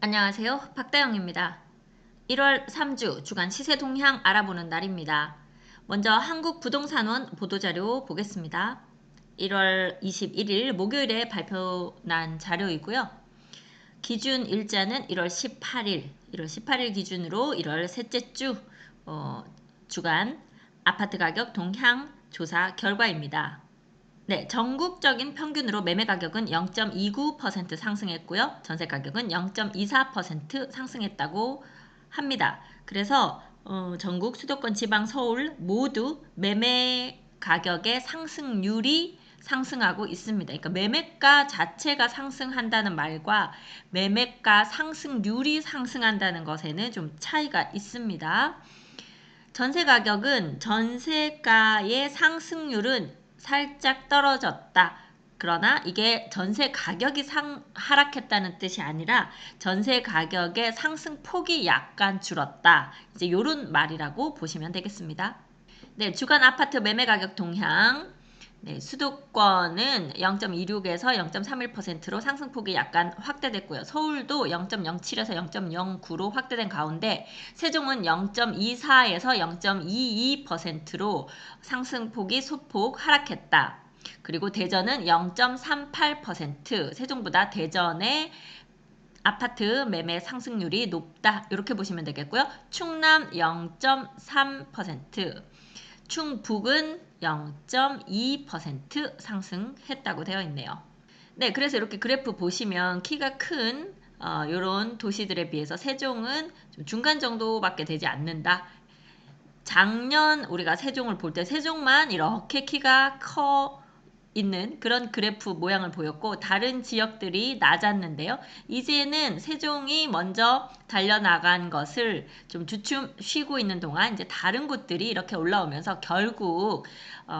안녕하세요. 박다영입니다. 1월 3주 주간 시세 동향 알아보는 날입니다. 먼저 한국부동산원 보도자료 보겠습니다. 1월 21일 목요일에 발표난 자료이고요. 기준 일자는 1월 18일 기준으로 1월 셋째 주 주간 아파트 가격 동향 조사 결과입니다. 네, 전국적인 평균으로 매매 가격은 0.29% 상승했고요. 전세 가격은 0.24% 상승했다고 합니다. 그래서 전국 수도권 지방 서울 모두 매매 가격의 상승률이 상승하고 있습니다. 그러니까 매매가 자체가 상승한다는 말과 매매가 상승률이 상승한다는 것에는 좀 차이가 있습니다. 전세 가격은 전세가의 상승률은 살짝 떨어졌다. 그러나 이게 전세 가격이 하락했다는 뜻이 아니라 전세 가격의 상승폭이 약간 줄었다. 이제 이런 말이라고 보시면 되겠습니다. 네, 주간 아파트 매매 가격 동향. 네, 수도권은 0.26에서 0.31%로 상승폭이 약간 확대됐고요. 서울도 0.07에서 0.09로 확대된 가운데 세종은 0.24에서 0.22%로 상승폭이 소폭 하락했다. 그리고 대전은 0.38%, 세종보다 대전의 아파트 매매 상승률이 높다. 이렇게 보시면 되겠고요. 충남 0.3%, 충북은 0.2% 상승했다고 되어 있네요. 네, 그래서 이렇게 그래프 보시면 키가 큰 이런 도시들에 비해서 세종은 좀 중간 정도밖에 되지 않는다. 작년 우리가 세종을 볼 때 세종만 이렇게 키가 커 있는 그런 그래프 모양을 보였고 다른 지역들이 낮았는데요. 이제는 세종이 먼저 달려나간 것을 좀 주춤 쉬고 있는 동안 이제 다른 곳들이 이렇게 올라오면서 결국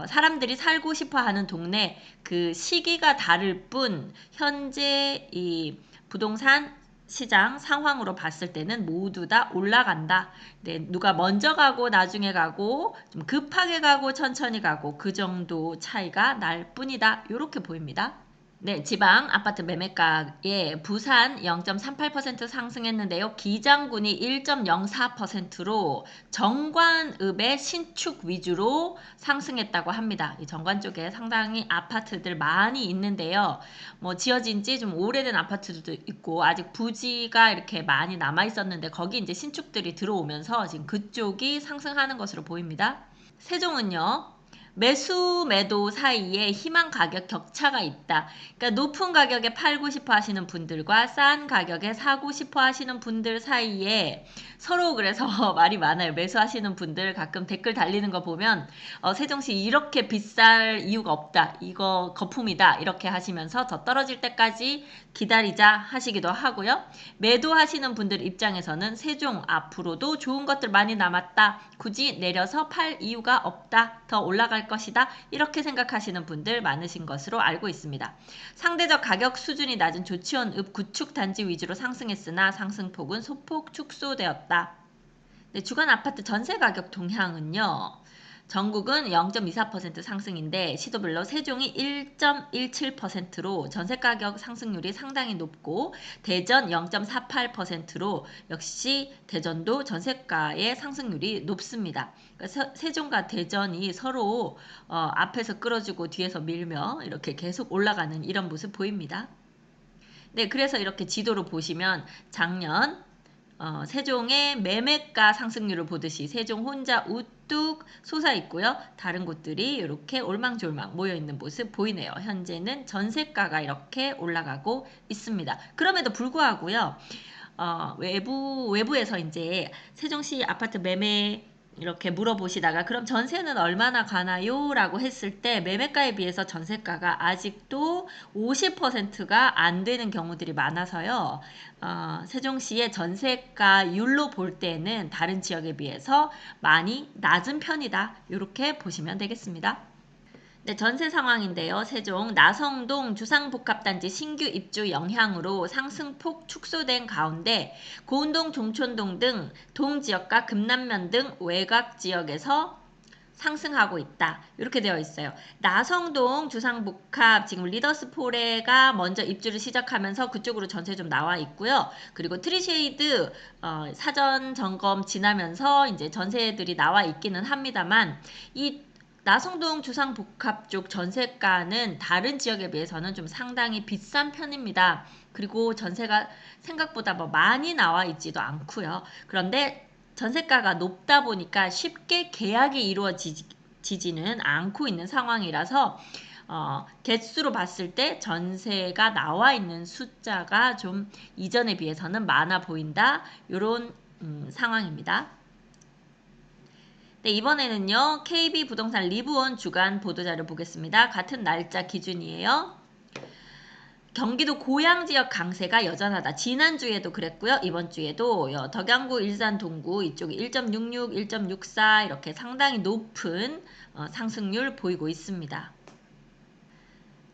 사람들이 살고 싶어 하는 동네 그 시기가 다를 뿐 현재 이 부동산 시장 상황으로 봤을 때는 모두 다 올라간다. 네, 누가 먼저 가고 나중에 가고 좀 급하게 가고 천천히 가고 그 정도 차이가 날 뿐이다. 이렇게 보입니다. 네, 지방 아파트 매매가에 부산 0.38% 상승했는데요. 기장군이 1.04%로 정관읍의 신축 위주로 상승했다고 합니다. 이 정관 쪽에 상당히 아파트들 많이 있는데요. 뭐 지어진 지 좀 오래된 아파트들도 있고 아직 부지가 이렇게 많이 남아 있었는데 거기 이제 신축들이 들어오면서 지금 그쪽이 상승하는 것으로 보입니다. 세종은요. 매수 매도 사이에 희망 가격 격차가 있다. 그러니까 높은 가격에 팔고 싶어 하시는 분들과 싼 가격에 사고 싶어 하시는 분들 사이에 서로 그래서 말이 많아요. 매수하시는 분들 가끔 댓글 달리는 거 보면 세종시 이렇게 비쌀 이유가 없다. 이거 거품이다. 이렇게 하시면서 더 떨어질 때까지 기다리자 하시기도 하고요. 매도하시는 분들 입장에서는 세종 앞으로도 좋은 것들 많이 남았다. 굳이 내려서 팔 이유가 없다. 더 올라갈 것이다. 이렇게 생각하시는 분들 많으신 것으로 알고 있습니다. 상대적 가격 수준이 낮은 조치원읍 구축 단지 위주로 상승했으나 상승폭은 소폭 축소되었다. 네, 주간 아파트 전세 가격 동향은요. 전국은 0.24% 상승인데 시도별로 세종이 1.17%로 전세가격 상승률이 상당히 높고 대전 0.48%로 역시 대전도 전세가의 상승률이 높습니다. 그러니까 세종과 대전이 서로 앞에서 끌어주고 뒤에서 밀며 이렇게 계속 올라가는 이런 모습 보입니다. 네, 그래서 이렇게 지도로 보시면 작년 세종의 매매가 상승률을 보듯이 세종 혼자 우뚝 솟아 있고요. 다른 곳들이 이렇게 올망졸망 모여 있는 모습 보이네요. 현재는 전세가가 이렇게 올라가고 있습니다. 그럼에도 불구하고요. 외부에서 이제 세종시 아파트 매매 이렇게 물어보시다가 그럼 전세는 얼마나 가나요? 라고 했을 때 매매가에 비해서 전세가가 아직도 50%가 안 되는 경우들이 많아서요. 세종시의 전세가율로 볼 때는 다른 지역에 비해서 많이 낮은 편이다. 이렇게 보시면 되겠습니다. 네, 전세 상황인데요. 세종 나성동 주상복합단지 신규 입주 영향으로 상승폭 축소된 가운데 고운동, 종촌동 등 동지역과 금남면 등 외곽 지역에서 상승하고 있다. 이렇게 되어 있어요. 나성동 주상복합 지금 리더스포레가 먼저 입주를 시작하면서 그쪽으로 전세 좀 나와 있고요. 그리고 트리쉐이드 사전 점검 지나면서 이제 전세들이 나와 있기는 합니다만 이 나성동 주상복합 쪽 전세가는 다른 지역에 비해서는 좀 상당히 비싼 편입니다. 그리고 전세가 생각보다 뭐 많이 나와 있지도 않고요. 그런데 전세가가 높다 보니까 쉽게 계약이 이루어지지는 않고 있는 상황이라서 개수로 봤을 때 전세가 나와 있는 숫자가 좀 이전에 비해서는 많아 보인다. 이런 상황입니다. 네, 이번에는요. KB부동산 리브원 주간 보도자료 보겠습니다. 같은 날짜 기준이에요. 경기도 고양 지역 강세가 여전하다. 지난주에도 그랬고요. 이번 주에도 덕양구, 일산, 동구 이쪽이 1.66, 1.64 이렇게 상당히 높은 상승률 보이고 있습니다.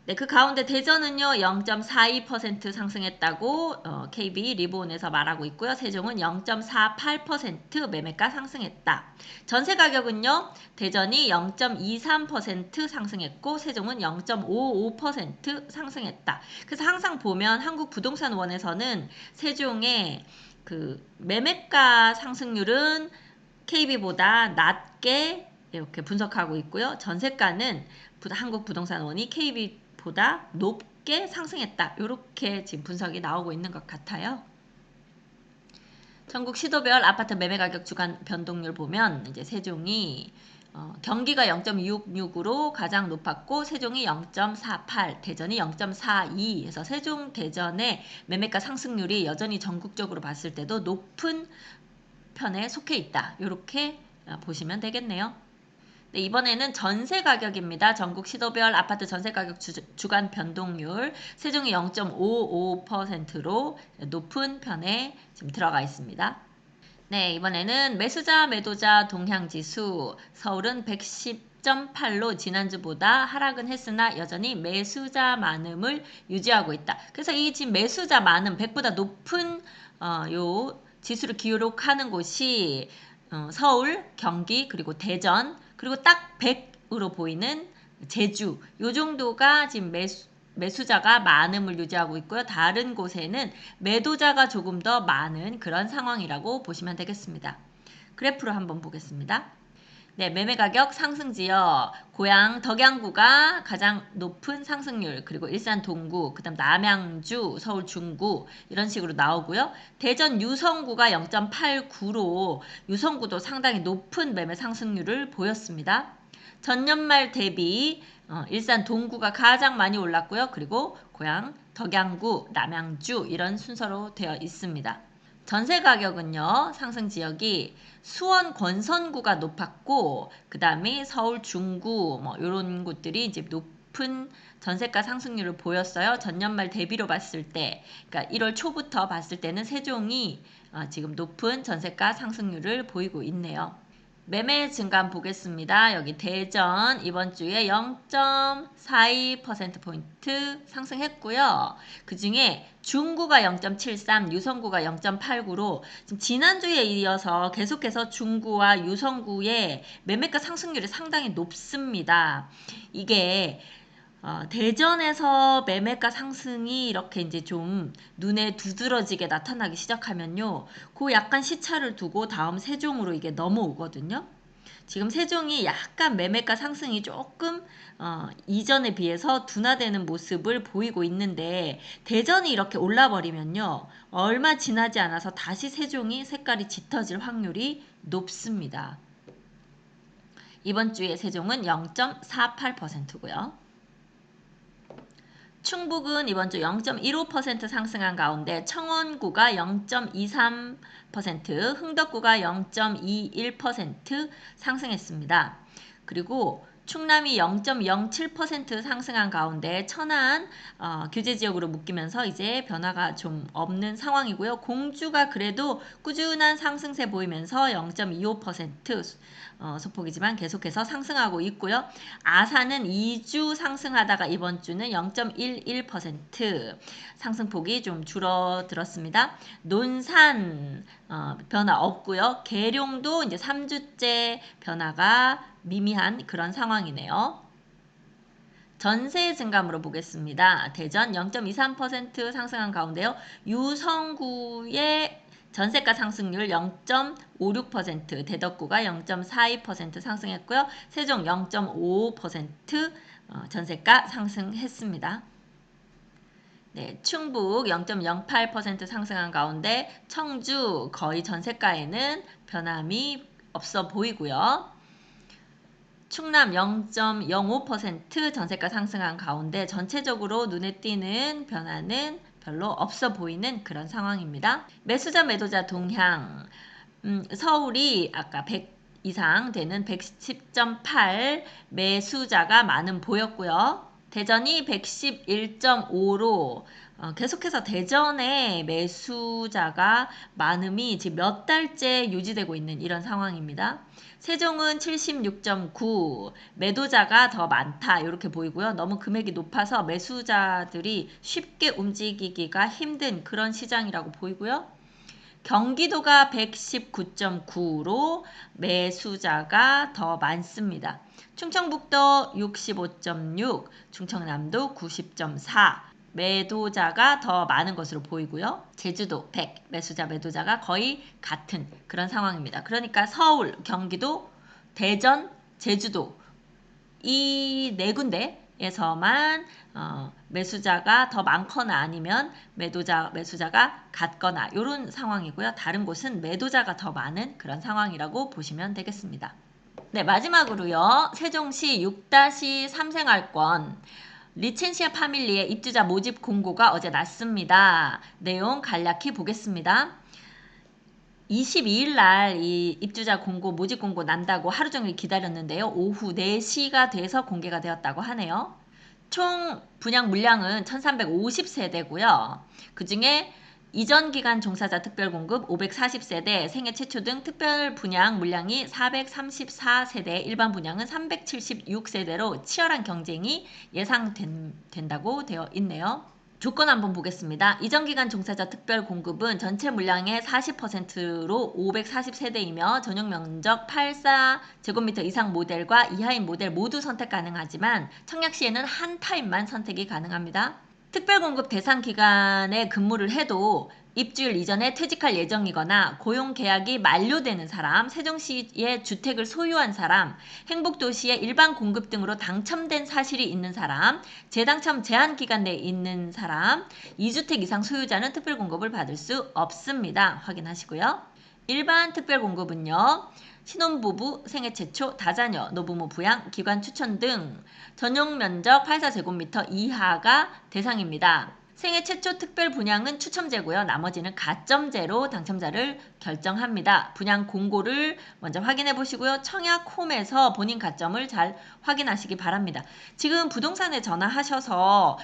네, 그 가운데 대전은요 0.42% 상승했다고 KB 리본에서 말하고 있고요. 세종은 0.48% 매매가 상승했다. 전세 가격은요 대전이 0.23% 상승했고 세종은 0.55% 상승했다. 그래서 항상 보면 한국부동산원에서는 세종의 그 매매가 상승률은 KB보다 낮게 이렇게 분석하고 있고요. 전세가는 한국부동산원이 KB보다 높게 상승했다. 이렇게 지금 분석이 나오고 있는 것 같아요. 전국 시도별 아파트 매매 가격 주간 변동률 보면 이제 세종이 경기가 0.26으로 가장 높았고 세종이 0.48, 대전이 0.42 해서 세종, 대전의 매매가 상승률이 여전히 전국적으로 봤을 때도 높은 편에 속해 있다. 이렇게 보시면 되겠네요. 네, 이번에는 전세 가격입니다. 전국 시도별 아파트 전세 가격 주간 변동률 세종이 0.55%로 높은 편에 지금 들어가 있습니다. 네, 이번에는 매수자 매도자 동향지수 서울은 110.8로 지난주보다 하락은 했으나 여전히 매수자 많음을 유지하고 있다. 그래서 이 지금 매수자 많음 100보다 높은 요 지수를 기록하는 곳이 서울, 경기, 그리고 대전, 그리고 딱 100으로 보이는 제주, 요 정도가 지금 매수자가 많음을 유지하고 있고요. 다른 곳에는 매도자가 조금 더 많은 그런 상황이라고 보시면 되겠습니다. 그래프로 한번 보겠습니다. 네, 매매 가격 상승 지역 고양 덕양구가 가장 높은 상승률, 그리고 일산 동구, 그다음 남양주, 서울 중구 이런 식으로 나오고요. 대전 유성구가 0.89로 유성구도 상당히 높은 매매 상승률을 보였습니다. 전년말 대비 일산 동구가 가장 많이 올랐고요. 그리고 고양 덕양구, 남양주 이런 순서로 되어 있습니다. 전세 가격은요, 상승 지역이 수원 권선구가 높았고, 그 다음에 서울 중구, 뭐, 이런 곳들이 이제 높은 전세가 상승률을 보였어요. 전년말 대비로 봤을 때, 그러니까 1월 초부터 봤을 때는 세종이 지금 높은 전세가 상승률을 보이고 있네요. 매매 증감 보겠습니다. 여기 대전 이번 주에 0.42%포인트 상승했고요. 그 중에 중구가 0.73, 유성구가 0.89로 지난주에 이어서 계속해서 중구와 유성구의 매매가 상승률이 상당히 높습니다. 이게 대전에서 매매가 상승이 이렇게 이제 좀 눈에 두드러지게 나타나기 시작하면요. 그 약간 시차를 두고 다음 세종으로 이게 넘어오거든요. 지금 세종이 약간 매매가 상승이 조금 이전에 비해서 둔화되는 모습을 보이고 있는데 대전이 이렇게 올라버리면요. 얼마 지나지 않아서 다시 세종이 색깔이 짙어질 확률이 높습니다. 이번 주에 세종은 0.48%고요. 충북은 이번 주 0.15% 상승한 가운데 청원구가 0.23%, 흥덕구가 0.21% 상승했습니다. 그리고 충남이 0.07% 상승한 가운데 천안 규제 지역으로 묶이면서 이제 변화가 좀 없는 상황이고요. 공주가 그래도 꾸준한 상승세 보이면서 0.25% 소폭이지만 계속해서 상승하고 있고요. 아산은 2주 상승하다가 이번 주는 0.11% 상승폭이 좀 줄어들었습니다. 논산 변화 없고요. 계룡도 이제 3주째 변화가 미미한 그런 상황이네요. 전세 증감으로 보겠습니다. 대전 0.23% 상승한 가운데요. 유성구의 전세가 상승률 0.56%, 대덕구가 0.42% 상승했고요. 세종 0.5% 전세가 상승했습니다. 네, 충북 0.08% 상승한 가운데 청주 거의 전세가에는 변함이 없어 보이고요. 충남 0.05% 전세가 상승한 가운데 전체적으로 눈에 띄는 변화는 별로 없어 보이는 그런 상황입니다. 매수자 매도자 동향 서울이 아까 100 이상 되는 110.8 매수자가 많음 보였고요. 대전이 111.5로 계속해서 대전의 매수자가 많음이 지금 몇 달째 유지되고 있는 이런 상황입니다. 세종은 76.9 매도자가 더 많다 이렇게 보이고요. 너무 금액이 높아서 매수자들이 쉽게 움직이기가 힘든 그런 시장이라고 보이고요. 경기도가 119.9로 매수자가 더 많습니다. 충청북도 65.6, 충청남도 90.4 매도자가 더 많은 것으로 보이고요. 제주도 100 매도자가 거의 같은 그런 상황입니다. 그러니까 서울, 경기도, 대전, 제주도 이 네 군데에서만 매수자가 더 많거나 아니면 매수자가 같거나 이런 상황이고요. 다른 곳은 매도자가 더 많은 그런 상황이라고 보시면 되겠습니다. 네, 마지막으로요. 세종시 6-3 생활권 리첸시아 파밀리의 입주자 모집 공고가 어제 났습니다. 내용 간략히 보겠습니다. 22일 날 이 입주자 공고, 모집 공고 난다고 하루 종일 기다렸는데요. 오후 4시가 돼서 공개가 되었다고 하네요. 총 분양 물량은 1350세대고요. 그 중에 이전 기간 종사자 특별 공급 540세대, 생애 최초 등 특별 분양 물량이 434세대, 일반 분양은 376세대로 치열한 경쟁이 예상된다고 되어 있네요. 조건 한번 보겠습니다. 이전 기간 종사자 특별 공급은 전체 물량의 40%로 540세대이며 전용 면적 84제곱미터 이상 모델과 이하인 모델 모두 선택 가능하지만 청약 시에는 한 타입만 선택이 가능합니다. 특별 공급 대상 기간에 근무를 해도 입주일 이전에 퇴직할 예정이거나 고용계약이 만료되는 사람, 세종시의 주택을 소유한 사람, 행복도시의 일반 공급 등으로 당첨된 사실이 있는 사람, 재당첨 제한 기간 내에 있는 사람, 2주택 이상 소유자는 특별 공급을 받을 수 없습니다. 확인하시고요. 일반 특별 공급은요. 신혼부부, 생애 최초, 다자녀, 노부모 부양, 기관 추천 등 전용 면적 84제곱미터 이하가 대상입니다. 생애 최초 특별 분양은 추첨제고요. 나머지는 가점제로 당첨자를 결정합니다. 분양 공고를 먼저 확인해 보시고요. 청약홈에서 본인 가점을 잘 확인하시기 바랍니다. 지금 부동산에 전화하셔서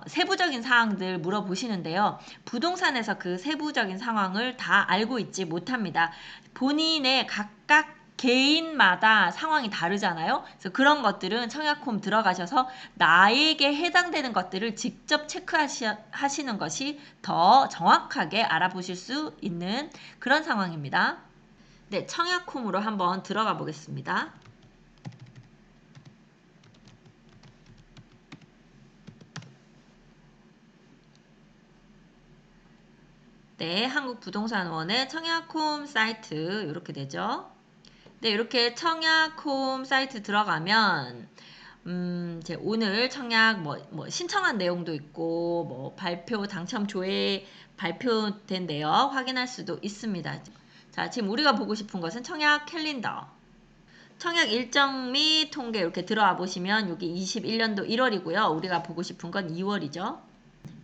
세부적인 사항들 물어보시는데요. 부동산에서 그 세부적인 상황을 다 알고 있지 못합니다. 본인의 각각 개인마다 상황이 다르잖아요. 그래서 그런 것들은 청약홈 들어가셔서 나에게 해당되는 것들을 직접 체크하시는 것이 더 정확하게 알아보실 수 있는 그런 상황입니다. 네, 청약홈으로 한번 들어가 보겠습니다. 네, 한국부동산원의 청약홈 사이트 이렇게 되죠. 네, 이렇게 청약홈 사이트 들어가면 이제 오늘 청약 신청한 내용도 있고 발표 당첨 조회 발표된 내역 확인할 수도 있습니다. 자, 지금 우리가 보고 싶은 것은 청약 캘린더. 청약 일정 및 통계 이렇게 들어와 보시면 여기 21년도 1월이고요. 우리가 보고 싶은 건 2월이죠.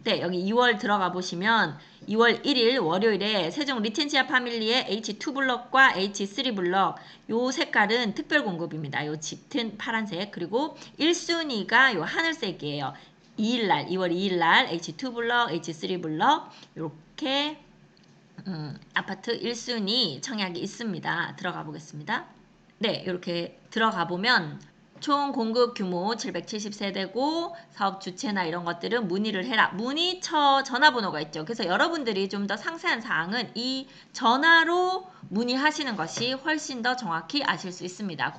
네, 여기 2월 들어가 보시면 2월 1일 월요일에 세종 리첸시아 파밀리의 H2블럭과 H3블럭 요 색깔은 특별 공급입니다. 요 짙은 파란색 그리고 1순위가 요 하늘색이에요. 2일날 2월 2일날 H2블럭, H3블럭 이렇게 아파트 1순위 청약이 있습니다. 들어가 보겠습니다. 네, 이렇게 들어가 보면 총 공급 규모 770세대고 사업 주체나 이런 것들은 문의를 해라. 문의처 전화번호가 있죠. 그래서 여러분들이 좀 더 상세한 사항은 이 전화로 문의하시는 것이 훨씬 더 정확히 아실 수 있습니다.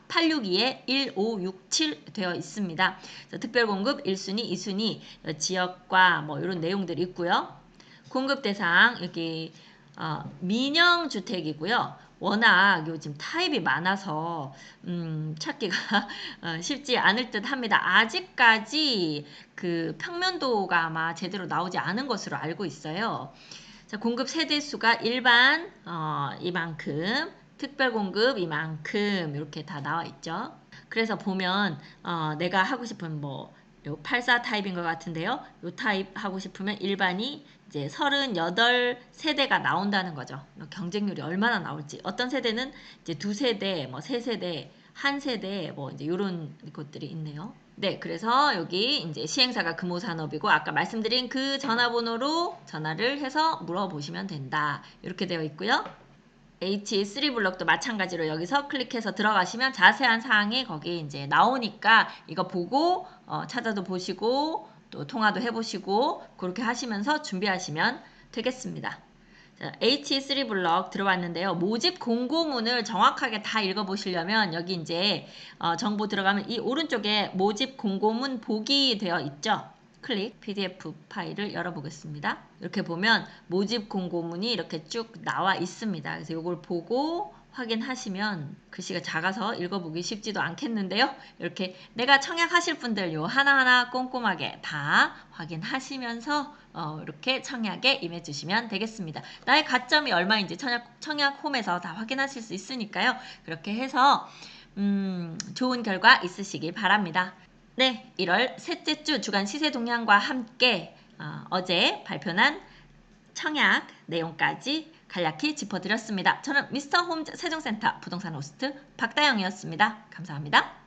044-862-1567 되어 있습니다. 특별공급 1순위, 2순위, 지역과 뭐 이런 내용들이 있고요. 공급 대상 여기 민영주택이고요. 워낙 요즘 타입이 많아서 찾기가 쉽지 않을 듯 합니다. 아직까지 그 평면도가 아마 제대로 나오지 않은 것으로 알고 있어요. 자, 공급 세대수가 일반 이만큼, 특별공급 이만큼 이렇게 다 나와 있죠. 그래서 보면 내가 하고 싶은 뭐 84 타입인 것 같은데요. 요 타입 하고 싶으면 일반이 이제 38세대가 나온다는 거죠. 경쟁률이 얼마나 나올지. 어떤 세대는 이제 2세대, 뭐 3세대, 1세대 뭐 이제 요런 것들이 있네요. 네, 그래서 여기 이제 시행사가 금호산업이고 아까 말씀드린 그 전화번호로 전화를 해서 물어보시면 된다. 이렇게 되어 있고요. H3 블럭도 마찬가지로 여기서 클릭해서 들어가시면 자세한 사항이 거기 이제 나오니까 이거 보고 찾아도 보시고 또 통화도 해보시고 그렇게 하시면서 준비하시면 되겠습니다. 자, H3 블럭 들어왔는데요. 모집 공고문을 정확하게 다 읽어보시려면 여기 이제 정보 들어가면 이 오른쪽에 모집 공고문 보기 되어 있죠. 클릭 PDF 파일을 열어보겠습니다. 이렇게 보면 모집 공고문이 이렇게 쭉 나와 있습니다. 그래서 이걸 보고 확인하시면 글씨가 작아서 읽어보기 쉽지도 않겠는데요. 이렇게 내가 청약하실 분들 요 하나하나 꼼꼼하게 다 확인하시면서 이렇게 청약에 임해주시면 되겠습니다. 나의 가점이 얼마인지 청약 홈에서 다 확인하실 수 있으니까요. 그렇게 해서 좋은 결과 있으시기 바랍니다. 네, 1월 셋째 주 주간 시세 동향과 함께 어제 발표난 청약 내용까지 간략히 짚어드렸습니다. 저는 미스터 홈즈 세종센터 부동산 호스트 박다영이었습니다. 감사합니다.